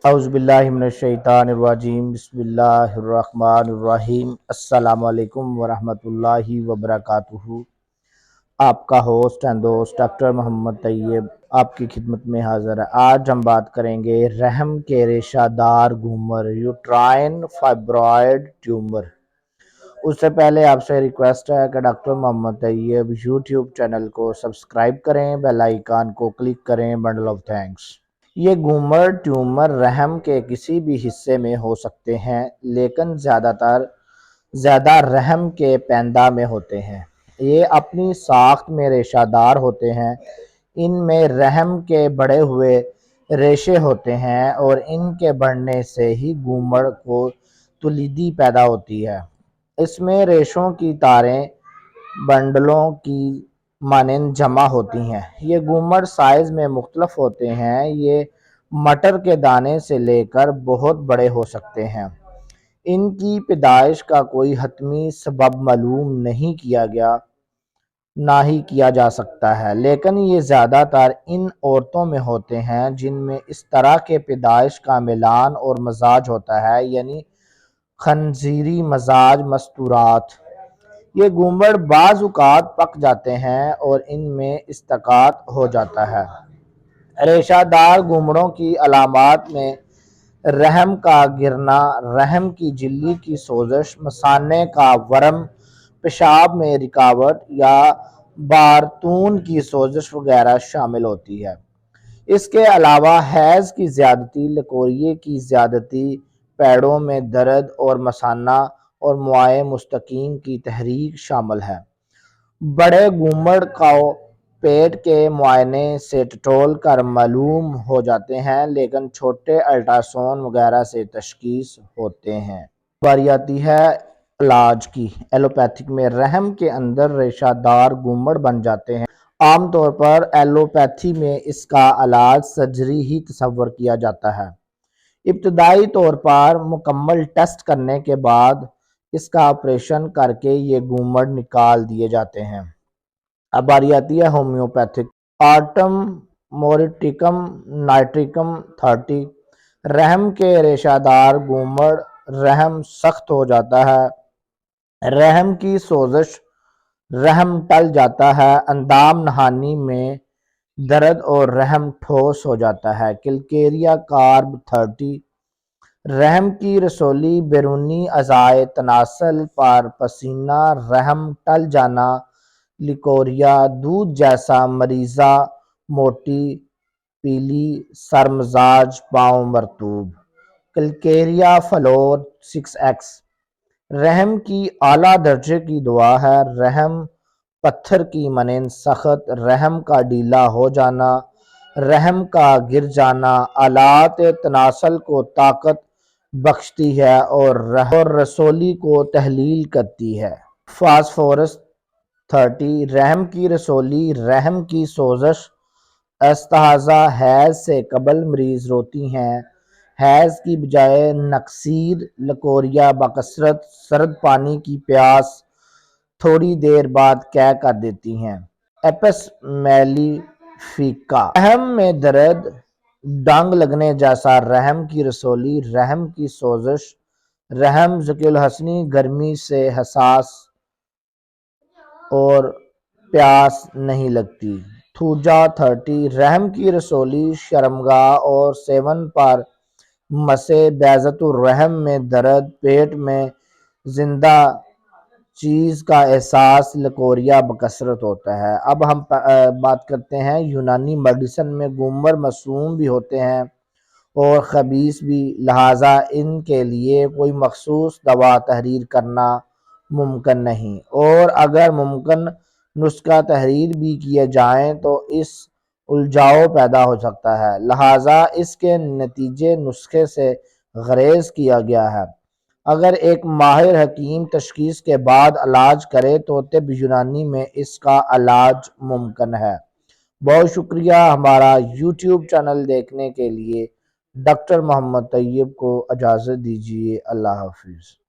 اعوذ باللہ من الشیطان الرجیم، بسم اللہ الرحمن الرحیم۔ السلام علیکم ورحمۃ اللہ وبرکاتہ۔ آپ کا ہوسٹ اینڈ دوست ڈاکٹر محمد طیب آپ کی خدمت میں حاضر ہے۔ آج ہم بات کریں گے رحم کے ریشہ دار گھومر، یوٹرائن فائبرائڈ ٹیومر۔ اس سے پہلے آپ سے ریکویسٹ ہے کہ ڈاکٹر محمد طیب یوٹیوب چینل کو سبسکرائب کریں، بیل آئیکن کو کلک کریں۔ Bundle of thanks. یہ گھومر ٹیومر رحم کے کسی بھی حصے میں ہو سکتے ہیں، لیکن زیادہ رحم کے پیندہ میں ہوتے ہیں۔ یہ اپنی ساخت میں ریشہ دار ہوتے ہیں۔ ان میں رحم کے بڑھے ہوئے ریشے ہوتے ہیں اور ان کے بڑھنے سے ہی گھومر کو تولیدی پیدا ہوتی ہے۔ اس میں ریشوں کی تاریں بنڈلوں کی مانند جمع ہوتی ہیں۔ یہ گھومر سائز میں مختلف ہوتے ہیں۔ یہ مٹر کے دانے سے لے کر بہت بڑے ہو سکتے ہیں۔ ان کی پیدائش کا کوئی حتمی سبب معلوم نہیں کیا گیا، نہ ہی کیا جا سکتا ہے، لیکن یہ زیادہ تر ان عورتوں میں ہوتے ہیں جن میں اس طرح کے پیدائش کا میلان اور مزاج ہوتا ہے، یعنی خنزیری مزاج مستورات۔ یہ گھومر بعض اوقات پک جاتے ہیں اور ان میں اصطکاک ہو جاتا ہے۔ ریشہ دار گھومروں کی علامات میں رحم کا گرنا، رحم کی جھلی کی سوزش، مثانے کا ورم، پیشاب میں رکاوٹ یا بارتون کی سوزش وغیرہ شامل ہوتی ہے۔ اس کے علاوہ حیض کی زیادتی، لکوریے کی زیادتی، پیڑوں میں درد اور مثانہ اور موائے مستقیم کی تحریک شامل ہے۔ بڑے گھومر کو پیٹ کے معائنے سے ٹٹول کر معلوم ہو جاتے ہیں، لیکن چھوٹے الٹراساؤنڈ وغیرہ سے تشخیص ہوتے ہیں۔ باری آتی ہے علاج کی۔ ایلوپیتھک میں رحم کے اندر ریشہ دار گھومر بن جاتے ہیں۔ عام طور پر ایلوپیتھی میں اس کا علاج سرجری ہی تصور کیا جاتا ہے۔ ابتدائی طور پر مکمل ٹیسٹ کرنے کے بعد اس کا آپریشن کر کے یہ گھومر نکال دیے جاتے ہیں۔ اب باری آتی ہے ہومیوپیتھک۔ آرٹم موریٹیکم نائٹریکم 30۔ رحم کے ریشہ دار گھومر، رحم سخت ہو جاتا ہے، رحم کی سوزش، رحم ٹل جاتا ہے، اندام نہانی میں درد اور رحم ٹھوس ہو جاتا ہے۔ کلکیریا کارب 30۔ رحم کی رسولی، بیرونی اعضائے تناسل پر پسینہ، رحم ٹل جانا، لیکوریا، دودھ جیسا مریضہ، موٹی، پیلی، سرمزاج، پاؤں مرطوب۔ کلکیریا فلور 6X۔ رحم کی اعلیٰ درجے کی دوا ہے۔ رحم پتھر کی مانند سخت، رحم کا ڈھیلا ہو جانا، رحم کا گر جانا، آلات تناسل کو طاقت بخشتی ہے اور رسولی کو تحلیل کرتی ہے۔ فاسفورس 30۔ رحم کی رسولی، رحم کی سوزش، استحاضہ، حیض سے قبل مریض روتی ہیں، حیض کی بجائے نکسیر، لکوریا بکثرت، سرد پانی کی پیاس، تھوڑی دیر بعد قے کر دیتی ہیں۔ ایپس میلیفیکا۔ رحم میں درد، ڈنگ لگنے جیسا، رحم کی رسولی، رحم کی سوزش، رحم ذکی الحسنی، گرمی سے حساس اور پیاس نہیں لگتی۔ تھوجا 30۔ رحم کی رسولی، شرمگاہ اور سیون پر مسے، بیضۃ الرحم میں درد، پیٹ میں زندہ چیز کا احساس، لکوریا بکثرت ہوتا ہے۔ اب ہم بات کرتے ہیں یونانی میڈیسن میں گھومر مسموم بھی ہوتے ہیں اور خبیث بھی، لہٰذا ان کے لیے کوئی مخصوص دوا تحریر کرنا ممکن نہیں، اور اگر ممکن نسخہ تحریر بھی کیے جائیں تو اس الجھاؤ پیدا ہو سکتا ہے، لہٰذا اس کے نتیجے نسخے سے گریز کیا گیا ہے۔ اگر ایک ماہر حکیم تشخیص کے بعد علاج کرے تو طب یونانی میں اس کا علاج ممکن ہے۔ بہت شکریہ ہمارا یوٹیوب چینل دیکھنے کے لیے۔ ڈاکٹر محمد طیب کو اجازت دیجیے۔ اللہ حافظ۔